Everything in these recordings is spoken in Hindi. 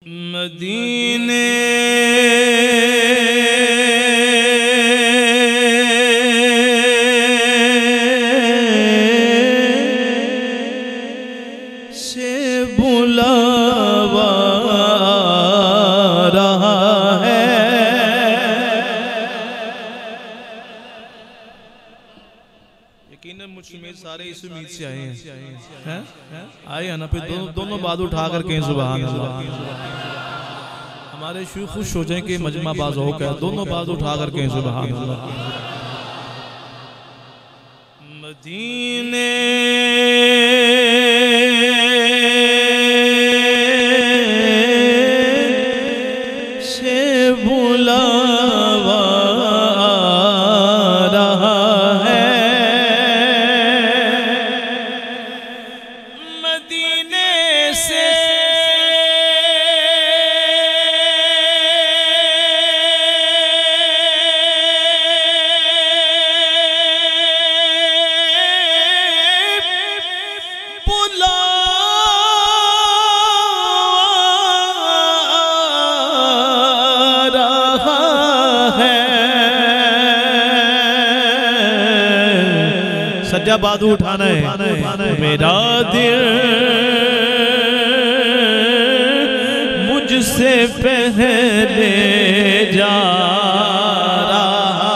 मदीने से बुलावा रहा है। यकीनन मुझ समेत सारे इस उम्मीद से आए हैं, आए हैं ना। फिर दोनों बात उठा कर कहें सुभान अल्लाह। हमारे शूख खुश हो जाएं कि मजमा बाज हो क्या, दोनों बात उठा कर कहें सुभान अल्लाह। मदीने से बुलावा रहा है, मदीने से सज्जा बाजू उठाना है। मेरा दिल मुझसे पहले जा रहा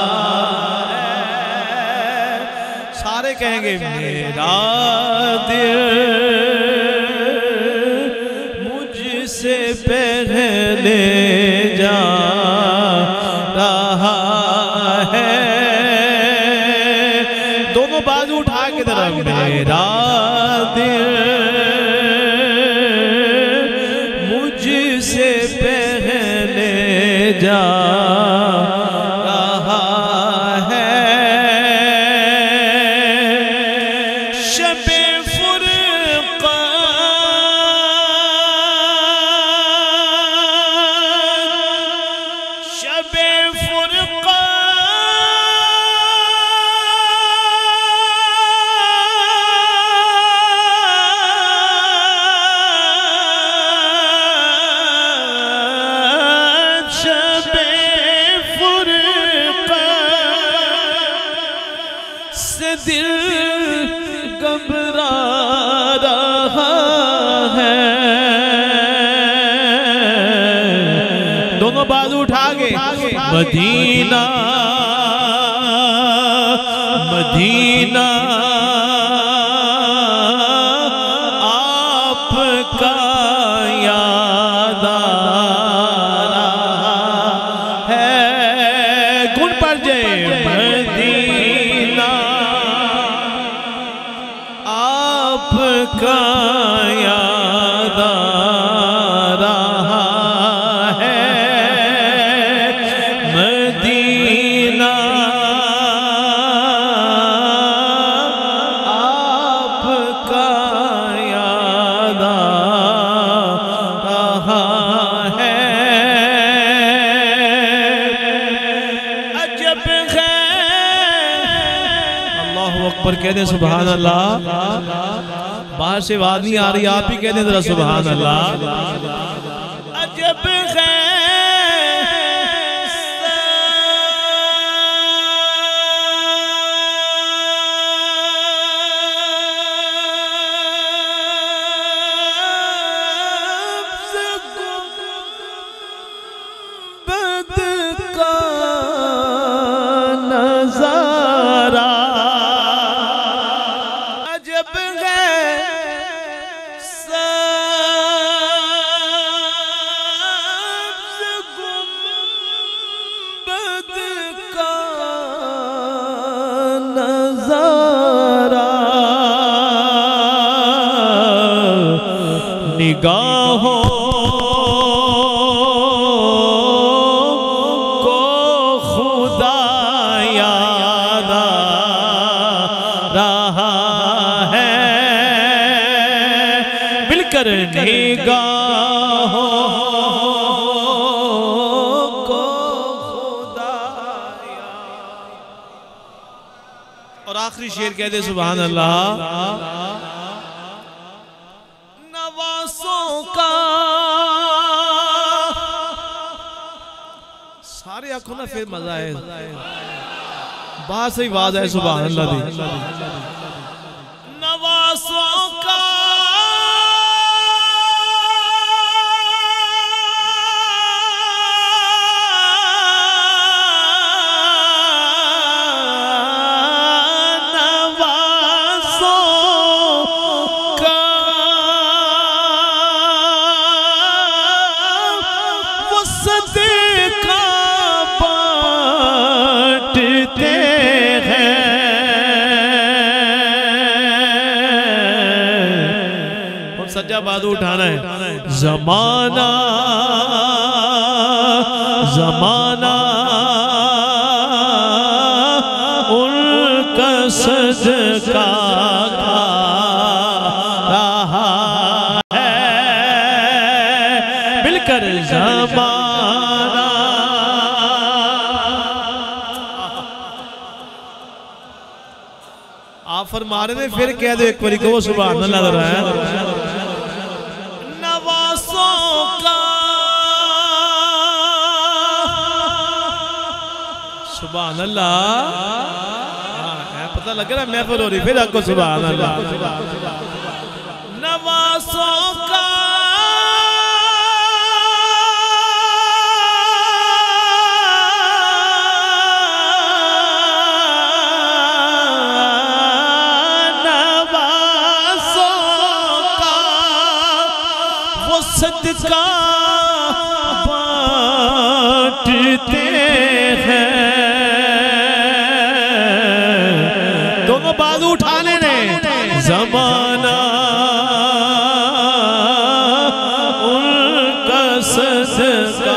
है। सारे कहेंगे मेरा दिल मुझसे पहले जा रहा है। दोनों बाजू उठा के तरफ मेरा दिल मुझसे पहले जा रहा है। शबे फुरक़ान शबे फुरक़ान दिल घबरा रहा है। दोनों बाजू उठा के मदीना मदीना आपका याद आ रहा है। गुण पड़ जाए मदीना आपका याद आ रहा है। मदीना आपका याद आ रहा है। अजब है, अल्लाहु अकबर कह दे सुभान अल्लाह। बाहर से आवाज नहीं आ रही, आप ही कहते जरा सुभान अल्लाह। अजब है गुंबद का नजारा। अजब है निगाहों को खुदा याद आ रहा है। मिलकर निगाहों को खुदा और आखिरी शेर कह दे सुभान अल्लाह। नवासों का सारे आखो ना फिर मजा है। बात सही बात है, सुभान अल्लाह दी। नवासों का बात उठाना है। जमाना जमाना उनका सदका खा रहा है, मिलकर जमाना। आप फरमा रहे थे, फिर कह दो एक बारी को, सुभान अल्लाह है। सुभान अल्लाह, पता लग रहा है महफिल हो रही, फिर आपको सुभान अल्लाह। नवासों का सदका बांटते हैं। दोनों बाजू उठाने ने। जमाना उनका सदका